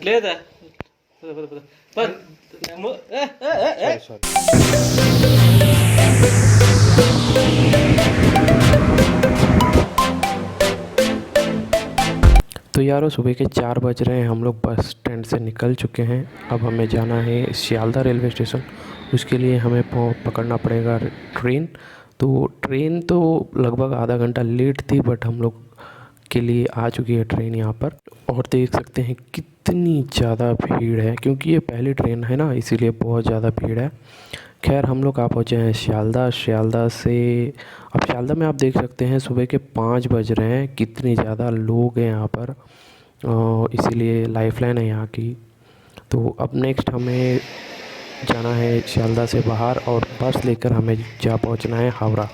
లేదా तो यारों सुबह के 4 बज रहे हैं, हम लोग बस स्टैंड से निकल चुके हैं। अब हमें जाना है सियालदह रेलवे स्टेशन। उसके लिए हमें पकड़ना पड़ेगा ट्रेन। तो ट्रेन तो लगभग आधा घंटा लेट थी, बट हम लोग के लिए आ चुकी है ट्रेन यहाँ पर। और देख सकते हैं कितनी ज़्यादा भीड़ है, क्योंकि ये पहली ट्रेन है ना, इसीलिए बहुत ज़्यादा भीड़ है। खैर हम लोग आ पहुँचे हैं सियालदह। सियालदह से अब सियालदह में आप देख सकते हैं सुबह के 5 बज रहे हैं, कितनी ज़्यादा लोग हैं यहाँ पर, इसीलिए लाइफलाइन है यहाँ की। तो अब नेक्स्ट हमें जाना है सियालदह से बाहर, और बस लेकर हमें जा पहुँचना है हावड़ा।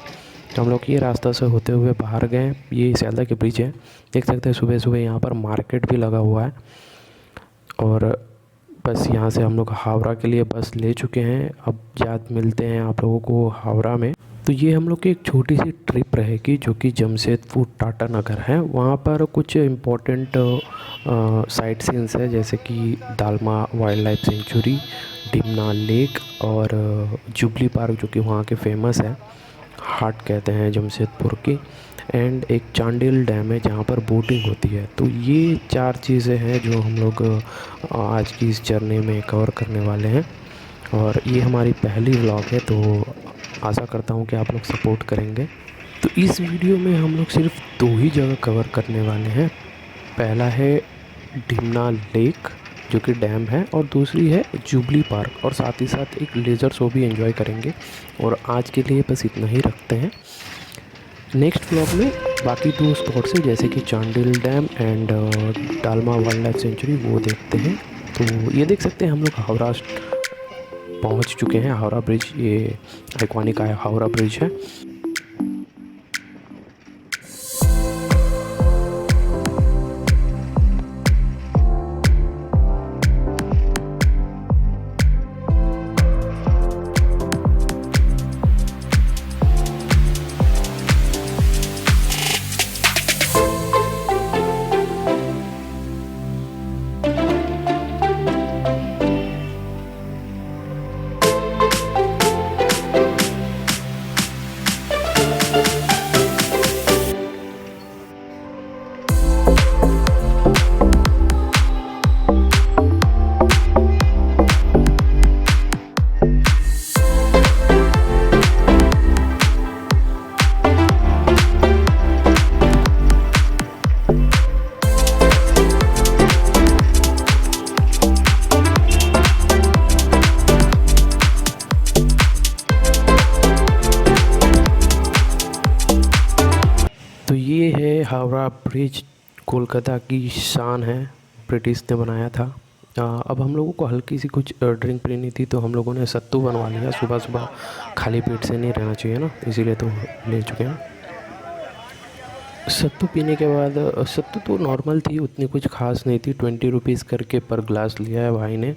तो हम लोग ये रास्ता से होते हुए बाहर गए। ये सियालदह के ब्रिज है, देख सकते हैं सुबह सुबह यहाँ पर मार्केट भी लगा हुआ है। और बस यहाँ से हम लोग हावड़ा के लिए बस ले चुके हैं। अब मिलते हैं आप लोगों को हावड़ा में। तो ये हम लोग की एक छोटी सी ट्रिप रहेगी, जो कि जमशेदपुर टाटा नगर है। वहाँ पर कुछ इम्पोर्टेंट साइट सीन्स है, जैसे कि dalma wild life sanctuary, Dimna lake और जुबली पार्क, जो कि वहाँ के फेमस है, हाट कहते हैं जमशेदपुर की। एंड एक चांडिल डैम है जहाँ पर बोटिंग होती है। तो ये 4 चीज़ें हैं जो हम लोग आज की इस जर्नी में कवर करने वाले हैं। और ये हमारी पहली व्लॉग है, तो आशा करता हूँ कि आप लोग सपोर्ट करेंगे। तो इस वीडियो में हम लोग सिर्फ 2 ही जगह कवर करने वाले हैं। पहला है डिमना लेक जो कि डैम है, और दूसरी है जुबली पार्क, और साथ ही साथ एक लेज़र शो भी एंजॉय करेंगे। और आज के लिए बस इतना ही रखते हैं। नेक्स्ट व्लॉग में बाकी 2 स्पॉट्स हैं, जैसे कि Chandil dam and dalma wild life sanctuary, वो देखते हैं। तो ये देख सकते हैं हम लोग हावड़ा पहुंच चुके हैं। हावड़ा ब्रिज, ये आइकॉनिक हावड़ा ब्रिज है। तो ये है हावड़ा ब्रिज, कोलकाता की शान है, ब्रिटिश ने बनाया था। अब हम लोगों को हल्की सी कुछ ड्रिंक पीनी थी, तो हम लोगों ने सत्तू बनवा लिया। सुबह सुबह खाली पेट से नहीं रहना चाहिए ना, इसीलिए तो ले चुके हैं। सत्तू पीने के बाद, सत्तू तो नॉर्मल थी, उतनी कुछ खास नहीं थी। 20 रुपीज़ करके पर ग्लास लिया है भाई ने।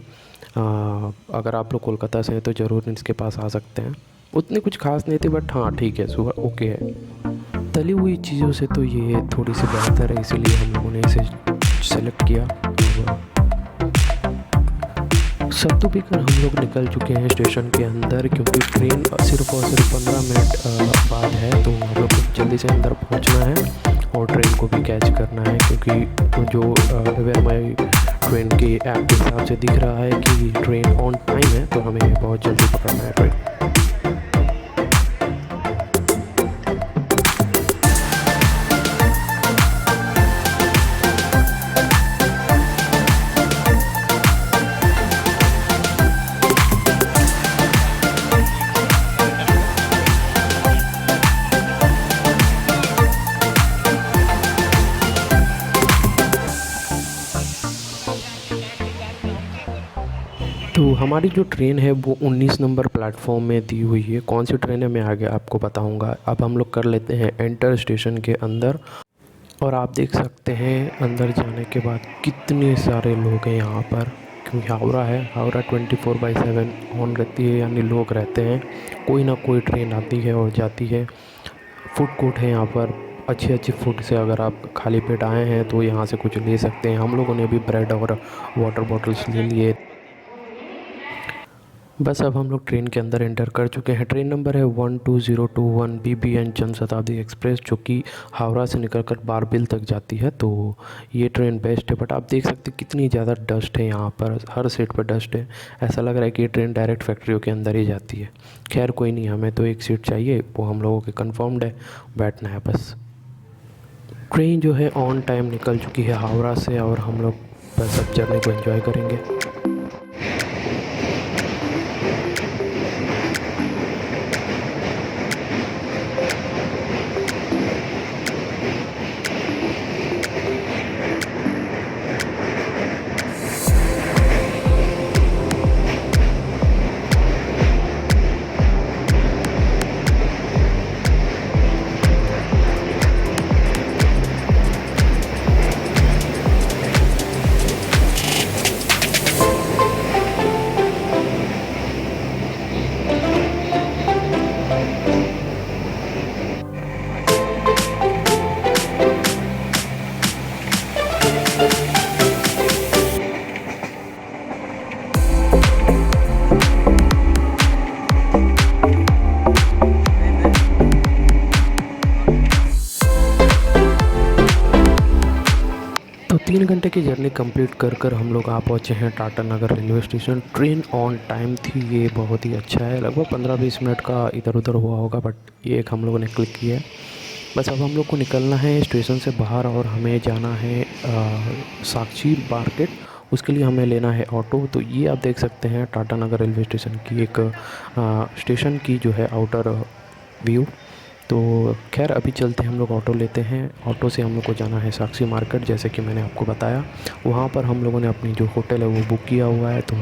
अगर आप लोग कोलकाता से हैं तो ज़रूर इसके पास आ सकते हैं। उतनी कुछ खास नहीं थी, बट हाँ ठीक है, सुबह ओके है। तली हुई चीज़ों से तो ये थोड़ी सी बेहतर है, इसीलिए हम लोगों ने इसे सेलेक्ट किया। सत्तू पीकर हम लोग निकल चुके हैं स्टेशन के अंदर, क्योंकि ट्रेन सिर्फ और सिर्फ 15 मिनट बाद है। तो हम लोग को जल्दी से अंदर पहुंचना है और ट्रेन को भी कैच करना है, क्योंकि जो वेयर माई ट्रेन के ऐप के हिसाब से दिख रहा है कि ट्रेन ऑन टाइम है, तो हमें बहुत जल्दी पकड़ना है ट्रेन। तो हमारी जो ट्रेन है वो 19 नंबर प्लेटफॉर्म में दी हुई है। कौन सी ट्रेन है मैं आगे आपको बताऊंगा। अब हम लोग कर लेते हैं एंटर स्टेशन के अंदर, और आप देख सकते हैं अंदर जाने के बाद कितने सारे लोग हैं यहाँ पर, क्योंकि हावड़ा है, हावड़ा 24/7 ऑन रहती है, यानी लोग रहते हैं, कोई ना कोई ट्रेन आती है और जाती है। फूड कोर्ट है यहाँ पर, अच्छी अच्छी फूड से अगर आप खाली पेट आए हैं तो यहाँ से कुछ ले सकते हैं। हम लोगों ने भी ब्रेड और वाटर बॉटल्स ले लिए। बस अब हम लोग ट्रेन के अंदर एंटर कर चुके हैं। ट्रेन नंबर है 12021 BBN जन शताब्दी एक्सप्रेस, जो कि हावड़ा से निकलकर बारबिल तक जाती है। तो ये ट्रेन बेस्ट है, बट आप देख सकते हैं कितनी ज़्यादा डस्ट है यहाँ पर, हर सीट पर डस्ट है। ऐसा लग रहा है कि ये ट्रेन डायरेक्ट फैक्ट्रियों के अंदर ही जाती है। खैर कोई नहीं, हमें तो एक सीट चाहिए, वो हम लोगों के कन्फर्म्ड है, बैठना है बस। ट्रेन जो है ऑन टाइम निकल चुकी है हावड़ा से, और हम लोग बस अब जर्नी को एंजॉय करेंगे। तो 3 घंटे की जर्नी कंप्लीट कर हम लोग आ पहुँचे हैं Tatanagar railway station. Train on time थी, ये बहुत ही अच्छा है। लगभग 15-20 मिनट का इधर उधर हुआ होगा, बट ये एक हम लोगों ने क्लिक किया है। बस अब हम लोग को निकलना है स्टेशन से बाहर, और हमें जाना है साक्षी मार्केट। उसके लिए हमें लेना है ऑटो। तो ये आप देख सकते हैं टाटा नगर रेलवे स्टेशन की एक स्टेशन की जो है आउटर व्यू। तो खैर अभी चलते हैं, हम लोग ऑटो लेते हैं। ऑटो से हम लोग को जाना है साक्षी मार्केट, जैसे कि मैंने आपको बताया। वहाँ पर हम लोगों ने अपनी जो होटल है वो बुक किया हुआ है, तो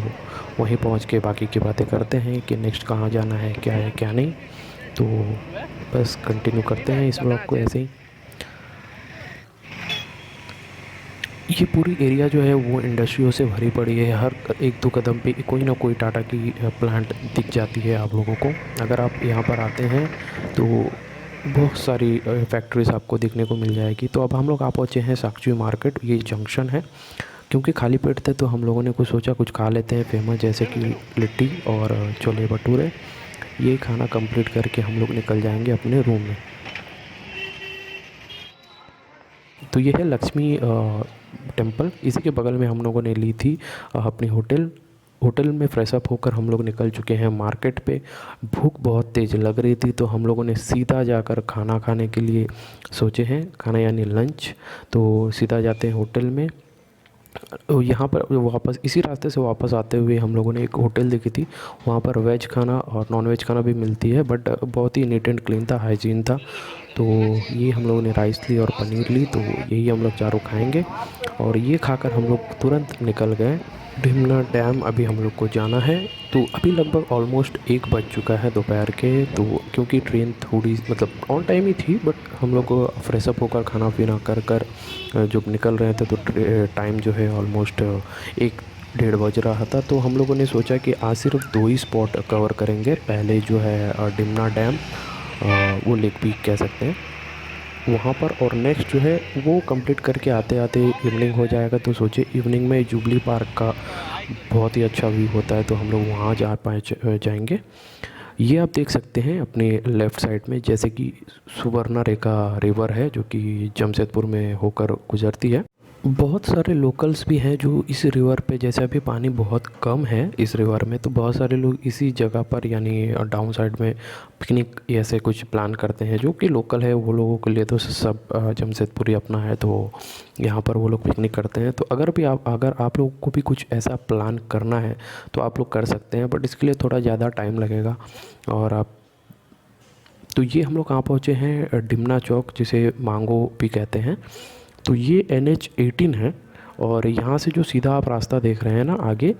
वहीं पहुँच के बाकी की बातें करते हैं कि नेक्स्ट कहाँ जाना है क्या नहीं। तो बस कंटिन्यू करते हैं इस ब्लॉग को ऐसे ही। ये पूरी एरिया जो है वो इंडस्ट्रियों से भरी पड़ी है। हर 1-2 कदम पे कोई ना कोई टाटा की प्लांट दिख जाती है आप लोगों को। अगर आप यहाँ पर आते हैं तो बहुत सारी फैक्ट्रीज आपको देखने को मिल जाएगी। तो अब हम लोग आ पहुँचे हैं साक्षी मार्केट, ये जंक्शन है। क्योंकि खाली पेट थे तो हम लोगों ने कुछ सोचा कुछ खा लेते हैं फेमस, जैसे कि लिट्टी और छोले भटूरे। ये खाना कंप्लीट करके हम लोग निकल जाएंगे अपने रूम में। तो ये है लक्ष्मी टेम्पल, इसी के बगल में हम लोगों ने ली थी अपनी होटल में फ्रेश अप होकर हम लोग निकल चुके हैं मार्केट पे। भूख बहुत तेज़ लग रही थी, तो हम लोगों ने सीधा जाकर खाना खाने के लिए सोचे हैं, खाना यानी लंच। तो सीधा जाते हैं होटल में। यहाँ पर वापस इसी रास्ते से वापस आते हुए हम लोगों ने एक होटल देखी थी, वहाँ पर वेज खाना और नॉन वेज खाना भी मिलती है, बट बहुत ही नीट एंड क्लीन था, हाइजीन था। तो ये हम लोगों ने राइस ली और पनीर ली, तो यही हम लोग चारों खाएंगे। और ये खाकर हम लोग तुरंत निकल गए ढिमना डैम। अभी हम लोग को जाना है। तो अभी लगभग ऑलमोस्ट 1 बज चुका है दोपहर के। तो क्योंकि ट्रेन थोड़ी मतलब ऑन टाइम ही थी, बट हम लोग को फ्रेश अप होकर खाना पीना कर जब निकल रहे थे तो टाइम जो है ऑलमोस्ट 1-1:30 बज रहा था। तो हम लोगों ने सोचा कि आज सिर्फ 2 ही स्पॉट कवर करेंगे। पहले जो है डिमना डैम, वो लेक पीक कह सकते हैं वहाँ पर, और नेक्स्ट जो है वो कंप्लीट करके आते आते इवनिंग हो जाएगा। तो सोचे इवनिंग में जुबली पार्क का बहुत ही अच्छा व्यू होता है, तो हम लोग वहाँ जाएंगे। ये आप देख सकते हैं अपने लेफ़्ट साइड में, जैसे कि सुवर्णरेखा रिवर है जो कि जमशेदपुर में होकर गुजरती है। बहुत सारे लोकल्स भी हैं जो इस रिवर पे, जैसे अभी पानी बहुत कम है इस रिवर में, तो बहुत सारे लोग इसी जगह पर यानी डाउन साइड में पिकनिक ऐसे कुछ प्लान करते हैं। जो कि लोकल है वो लोगों के लिए तो सब जमशेदपुर ही अपना है, तो यहाँ पर वो लोग पिकनिक करते हैं। तो अगर आप लोगों को भी कुछ ऐसा प्लान करना है तो आप लोग कर सकते हैं, बट इसके लिए थोड़ा ज़्यादा टाइम लगेगा। और आप तो ये हम लोग कहाँ पहुँचे हैं, डिमना चौक, जिसे मांगो भी कहते हैं। तो ये NH18 है, और यहाँ से जो सीधा आप रास्ता देख रहे हैं ना आगे,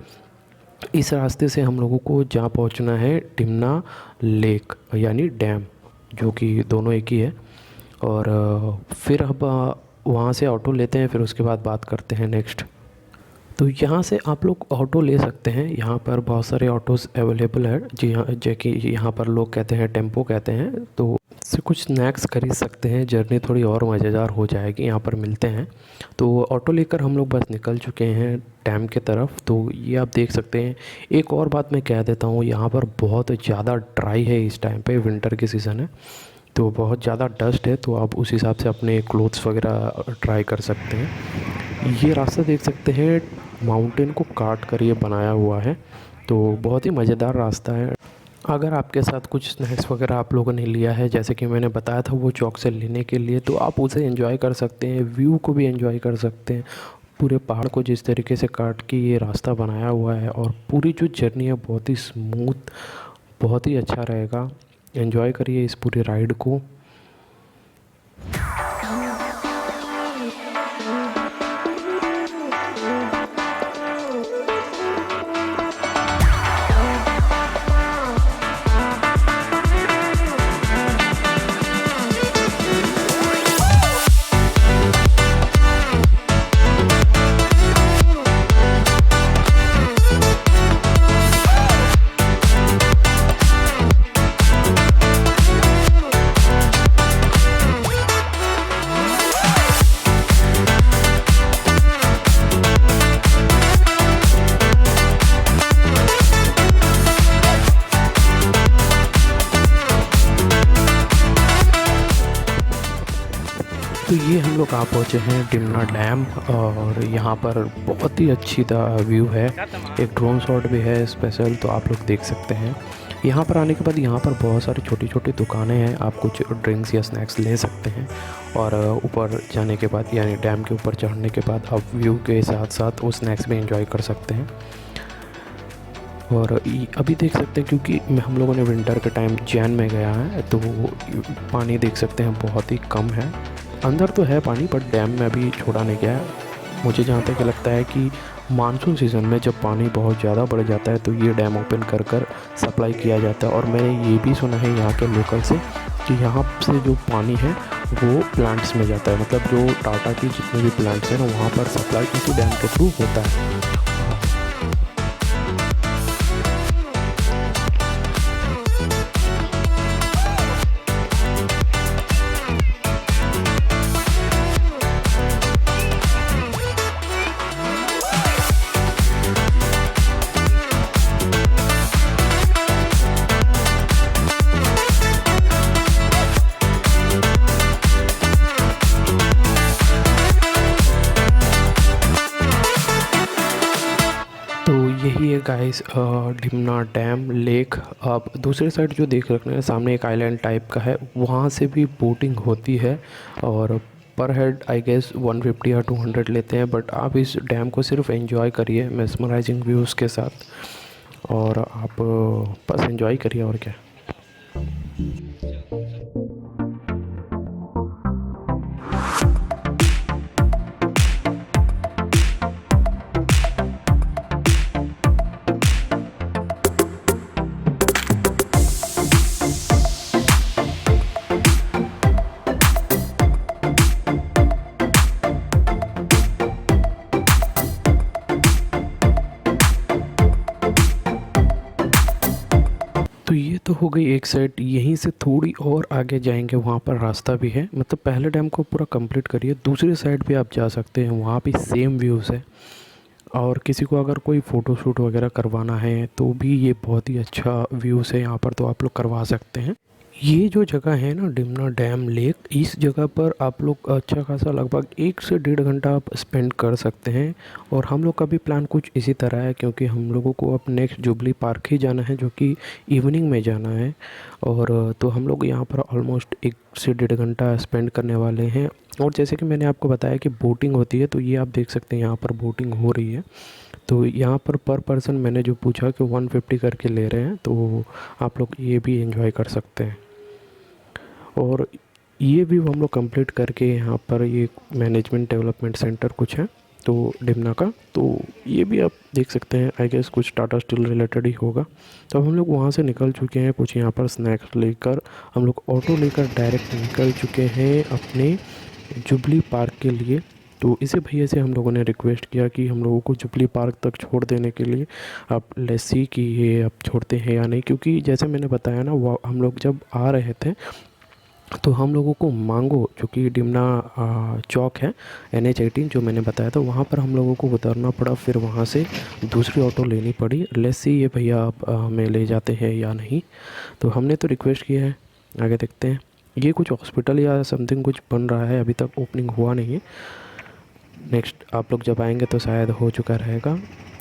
इस रास्ते से हम लोगों को जहाँ पहुँचना है डिमना लेक यानी डैम, जो कि दोनों एक ही है। और फिर अब वहाँ से ऑटो लेते हैं, फिर उसके बाद बात करते हैं नेक्स्ट। तो यहाँ से आप लोग ऑटो ले सकते हैं। यहाँ पर बहुत सारे ऑटोज़ अवेलेबल है जी हाँ, जो कि यहाँ पर लोग कहते हैं टेम्पो कहते हैं। तो इससे कुछ स्नैक्स खरीद सकते हैं, जर्नी थोड़ी और मज़ेदार हो जाएगी। यहाँ पर मिलते हैं। तो ऑटो लेकर हम लोग बस निकल चुके हैं डैम के तरफ। तो ये आप देख सकते हैं। एक और बात मैं कह देता हूँ, यहाँ पर बहुत ज़्यादा ड्राई है इस टाइम पे, विंटर की सीज़न है तो बहुत ज़्यादा डस्ट है। तो आप उस हिसाब से अपने क्लोथ्स वगैरह ट्राई कर सकते हैं। ये रास्ता देख सकते हैं, माउंटेन को काट कर ये बनाया हुआ है। तो बहुत ही मज़ेदार रास्ता है। अगर आपके साथ कुछ स्नैक्स वगैरह आप लोगों ने लिया है, जैसे कि मैंने बताया था वो चौक से लेने के लिए, तो आप उसे एंजॉय कर सकते हैं, व्यू को भी एंजॉय कर सकते हैं। पूरे पहाड़ को जिस तरीके से काट के ये रास्ता बनाया हुआ है, और पूरी जो जर्नी है बहुत ही स्मूथ, बहुत ही अच्छा रहेगा। एंजॉय करिए इस पूरी राइड को। तो ये हम लोग आ पहुँचे हैं डिमना डैम, और यहाँ पर बहुत ही अच्छी व्यू है। एक ड्रोन शॉट भी है स्पेशल, तो आप लोग देख सकते हैं। यहाँ पर आने के बाद यहाँ पर बहुत सारी छोटी छोटी दुकानें हैं, आप कुछ ड्रिंक्स या स्नैक्स ले सकते हैं। और ऊपर जाने के बाद, यानी डैम के ऊपर चढ़ने के बाद, आप व्यू के साथ साथ वो स्नैक्स भी एंजॉय कर सकते हैं। और अभी देख सकते हैं, क्योंकि हम लोगों ने विंटर के टाइम जैन में गया है, तो पानी देख सकते हैं बहुत ही कम है। अंदर तो है पानी, बट डैम में अभी छोड़ा नहीं गया है। मुझे जहाँ तक लगता है कि मानसून सीज़न में जब पानी बहुत ज़्यादा बढ़ जाता है, तो ये डैम ओपन कर कर सप्लाई किया जाता है। और मैंने ये भी सुना है यहाँ के लोकल से कि यहाँ से जो पानी है वो प्लांट्स में जाता है, मतलब जो टाटा की जितने भी प्लांट्स हैं ना, वहाँ पर सप्लाई इसी डैम के थ्रू होता है। तो यही है गाइस डिमना डैम लेक। आप दूसरी साइड जो देख रहे हैं सामने, एक आइलैंड टाइप का है, वहाँ से भी बोटिंग होती है। और पर हेड आई गेस 150 या 200 लेते हैं। बट आप इस डैम को सिर्फ एंजॉय करिए मेस्मराइजिंग व्यूज़ के साथ, और आप बस एंजॉय करिए, और क्या। तो ये तो हो गई एक साइड। यहीं से थोड़ी और आगे जाएंगे, वहाँ पर रास्ता भी है। मतलब पहले डैम को पूरा कंप्लीट करिए, दूसरी साइड भी आप जा सकते हैं, वहाँ भी सेम व्यूज़ है। और किसी को अगर कोई फ़ोटो शूट वगैरह करवाना है तो भी ये बहुत ही अच्छा व्यूज़ है यहाँ पर, तो आप लोग करवा सकते हैं। ये जो जगह है ना, डिमना डैम लेक, इस जगह पर आप लोग अच्छा खासा लगभग 1 से 1.5 घंटा आप स्पेंड कर सकते हैं। और हम लोग का भी प्लान कुछ इसी तरह है, क्योंकि हम लोगों को अब नेक्स्ट जुबली पार्क ही जाना है, जो कि इवनिंग में जाना है। और तो हम लोग यहाँ पर ऑलमोस्ट 1 से 1.5 घंटा स्पेंड करने वाले हैं। और जैसे कि मैंने आपको बताया कि बोटिंग होती है, तो ये आप देख सकते हैं यहाँ पर बोटिंग हो रही है। तो यहाँ पर पर्सन मैंने जो पूछा कि 150 करके ले रहे हैं, तो आप लोग ये भी एंजॉय कर सकते हैं। और ये भी हम लोग कंप्लीट करके, यहाँ पर ये मैनेजमेंट डेवलपमेंट सेंटर कुछ है तो डिमना का, तो ये भी आप देख सकते हैं। आई गेस कुछ टाटा स्टील रिलेटेड ही होगा। तो हम लोग वहाँ से निकल चुके हैं, कुछ यहाँ पर स्नैक्स लेकर हम लोग ऑटो लेकर डायरेक्ट निकल चुके हैं अपने जुबली पार्क के लिए। तो इसी भैया से हम लोगों ने रिक्वेस्ट किया कि हम लोगों को जुबली पार्क तक छोड़ देने के लिए आप लेट्स सी कि ये आप छोड़ते हैं या नहीं, क्योंकि जैसे मैंने बताया ना, वो हम लोग जब आ रहे थे तो हम लोगों को मांगो जो कि डिमना चौक है, NH18 जो मैंने बताया था, वहाँ पर हम लोगों को उतरना पड़ा, फिर वहाँ से दूसरी ऑटो लेनी पड़ी। लेट्स सी ये भैया आप हमें ले जाते हैं या नहीं। तो हमने तो रिक्वेस्ट किया है, आगे देखते हैं। ये कुछ हॉस्पिटल या समथिंग कुछ बन रहा है, अभी तक ओपनिंग हुआ नहीं है। नेक्स्ट आप लोग जब आएंगे तो शायद हो चुका रहेगा।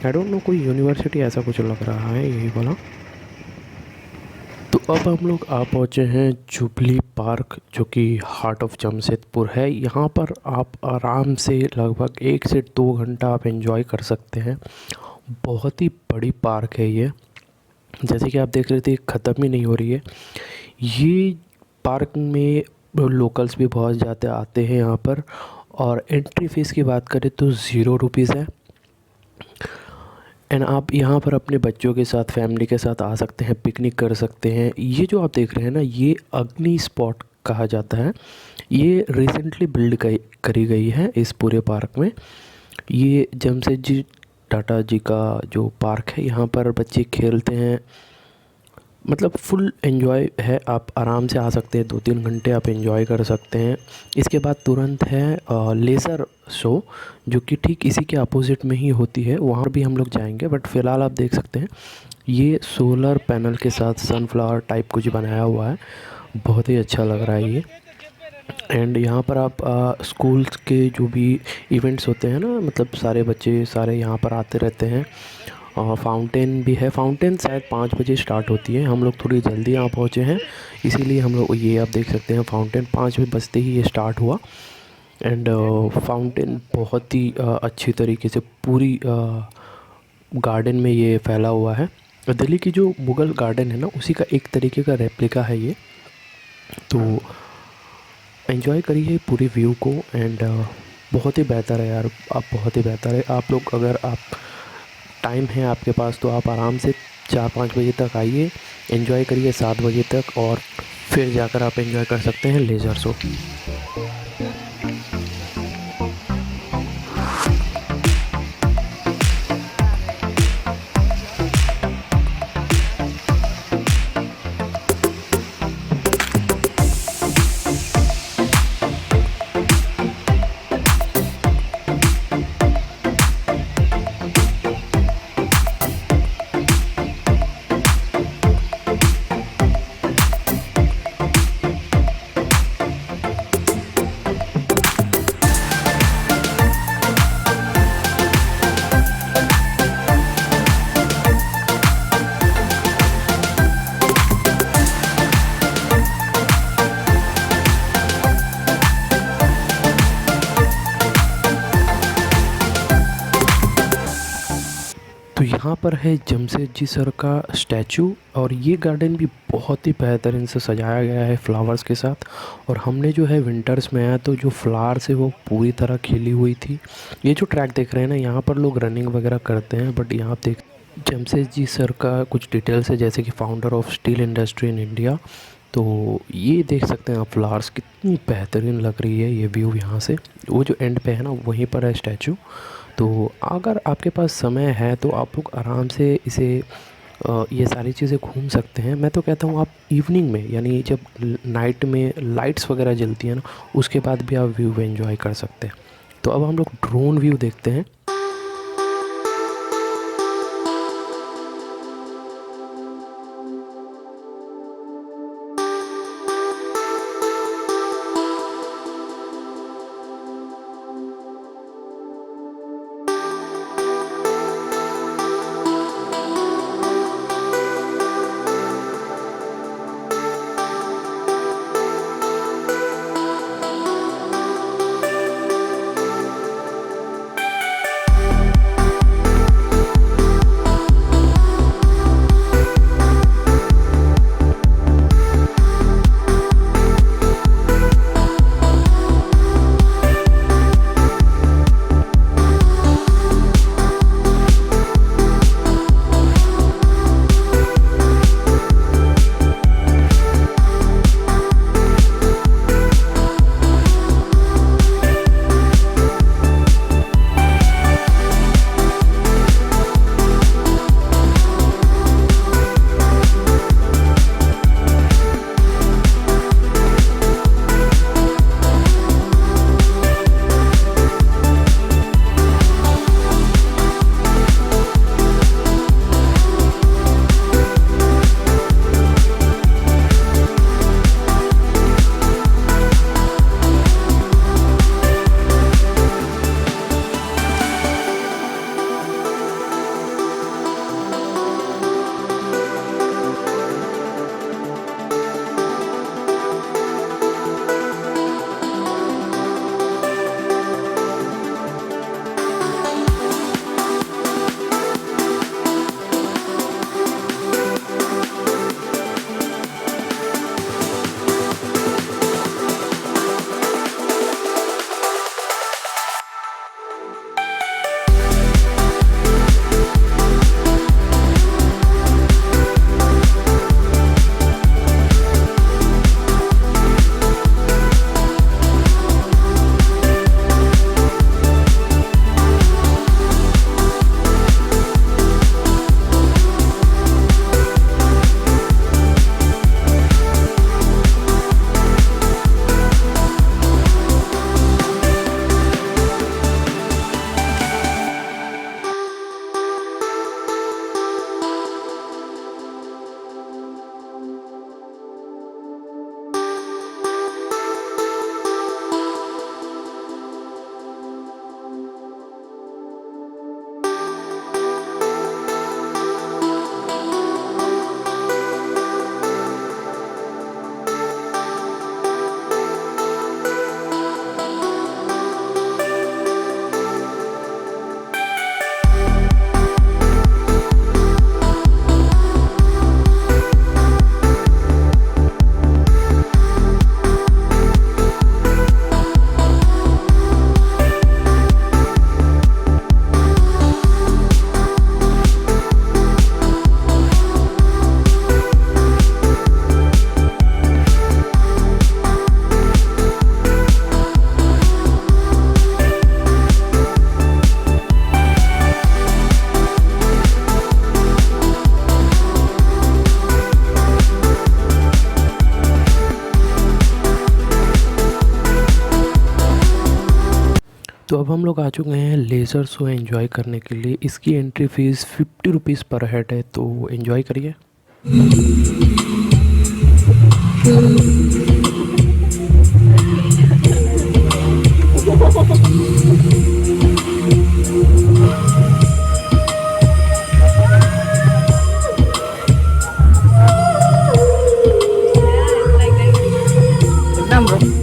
आई डोंट नो, कोई यूनिवर्सिटी ऐसा कुछ लग रहा है, यही वाला। तो अब हम लोग आ पहुँचे हैं जुबली पार्क, जो कि हार्ट ऑफ जमशेदपुर है। यहाँ पर आप आराम से लगभग 1 से 2 घंटा आप एंजॉय कर सकते हैं। बहुत ही बड़ी पार्क है ये, जैसे कि आप देख रहे थे, ख़त्म ही नहीं हो रही है। ये पार्क में लोकल्स भी बहुत ज़्यादा आते हैं यहाँ पर। और एंट्री फ़ीस की बात करें तो 0 रुपीज़ है। एंड आप यहाँ पर अपने बच्चों के साथ, फैमिली के साथ आ सकते हैं, पिकनिक कर सकते हैं। ये जो आप देख रहे हैं ना, ये अग्नि स्पॉट कहा जाता है। ये रिसेंटली बिल्ड करी गई है इस पूरे पार्क में। ये जमशेदजी टाटा जी का जो पार्क है, यहाँ पर बच्चे खेलते हैं, मतलब फुल एंजॉय है। आप आराम से आ सकते हैं, 2-3 घंटे आप एंजॉय कर सकते हैं। इसके बाद तुरंत है लेज़र शो, जो कि ठीक इसी के अपोजिट में ही होती है, वहाँ भी हम लोग जाएंगे। बट फ़िलहाल आप देख सकते हैं, ये सोलर पैनल के साथ सनफ्लावर टाइप कुछ बनाया हुआ है, बहुत ही अच्छा लग रहा है ये। एंड यहाँ पर आप स्कूल्स के जो भी इवेंट्स होते हैं ना, मतलब सारे बच्चे सारे यहाँ पर आते रहते हैं। फाउंटेन भी है, फाउंटेन शायद 5 बजे स्टार्ट होती है, हम लोग थोड़ी जल्दी यहाँ पहुँचे हैं, इसीलिए हम लोग, ये आप देख सकते हैं फाउंटेन 5 बजते ही ये स्टार्ट हुआ। एंड फाउंटेन बहुत ही अच्छी तरीके से पूरी गार्डन में ये फैला हुआ है। दिल्ली की जो मुग़ल गार्डन है ना, उसी का एक तरीके का रेप्लिका है ये। तो एंजॉय करिए पूरी व्यू को। एंड बहुत ही बेहतर है यार, आप बहुत ही बेहतर है। आप लोग अगर आप टाइम है आपके पास तो आप आराम से 4-5 बजे तक आइए, एंजॉय करिए 7 बजे तक, और फिर जाकर आप एंजॉय कर सकते हैं लेज़र शो। तो यहाँ पर है जमशेद जी सर का स्टैचू, और ये गार्डन भी बहुत ही बेहतरीन से सजाया गया है फ्लावर्स के साथ। और हमने जो है विंटर्स में आया तो जो फ्लावर्स है वो पूरी तरह खिली हुई थी। ये जो ट्रैक देख रहे हैं ना, यहाँ पर लोग रनिंग वगैरह करते हैं, बट यहाँ देख जमशेद जी सर का कुछ डिटेल्स है, जैसे कि founder of steel industry in India. तो ये देख सकते हैं आप, फ्लावर्स कितनी बेहतरीन लग रही है ये व्यू यहाँ से। वो जो एंड पे है ना, वहीं पर है स्टैचू। तो अगर आपके पास समय है तो आप लोग आराम से इसे ये सारी चीज़ें घूम सकते हैं। मैं तो कहता हूँ आप इवनिंग में, यानी जब नाइट में लाइट्स वगैरह जलती हैं ना, उसके बाद भी आप व्यू एंजॉय कर सकते हैं। तो अब हम लोग ड्रोन व्यू देखते हैं। तो अब हम लोग आ चुके हैं लेज़र शो एंजॉय करने के लिए। इसकी एंट्री फ़ीस 50 रुपीज़ पर हेड है, तो एंजॉय करिए। Number.